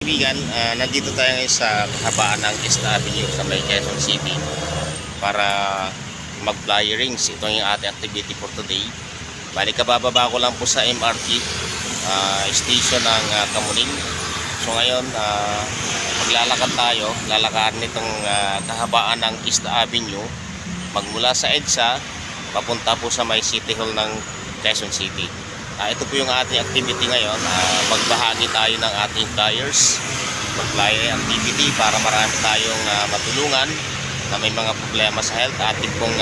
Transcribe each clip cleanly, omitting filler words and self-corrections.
kaibigan, nandito tayo ngayon sa kahabaan ng East Avenue sa may Quezon City para mag-flyerings. Ito yung ating activity for today. Bali, kabababa ko lang po sa MRT station ng Kamuning. So ngayon, maglalakad tayo, lalakarin itong kahabaan ng East Avenue magmula sa EDSA papunta po sa may City Hall ng Quezon City. Ito po yung ating activity ngayon. Magbahagi tayo ng ating flyers, mag-flyer activity para marami tayong matulungan na may mga problema sa health. Ating pong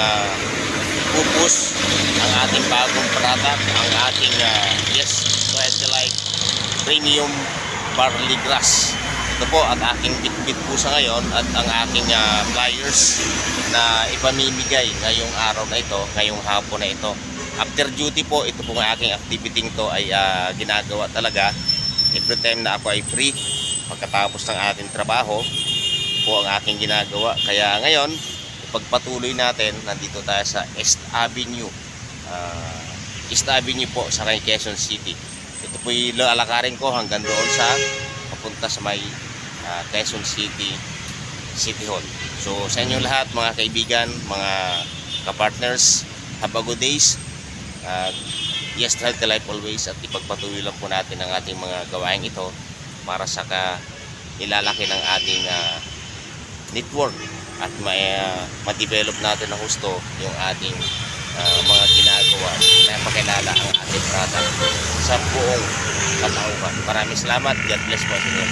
pupus ang ating bagong product, ang ating yes, like premium barley grass. Ito po at aking bitbit po sa ngayon at ang aking flyers na ipamimigay ngayong araw na ito, ngayong hapon na ito. After duty po, ito pong aking activity to ay ginagawa talaga every time na ako ay free pagkatapos ng ating trabaho po ang aking ginagawa. Kaya ngayon, ipagpatuloy natin, nandito tayo sa East Avenue East Avenue po sa Quezon City. Ito po yung lalakarin ko hanggang doon sa papunta sa may Quezon City City Hall. So sa inyo lahat mga kaibigan, mga kapartners, have a good days. Yes, healthy life always, at ipagpatuloy lang po natin ang ating mga gawain ito para sa ilalaki ng ating network at ma-develop natin ng husto yung ating mga ginagawa na pakilala ang ating product sa buong katauhan. Maraming salamat. God bless po sa inyo.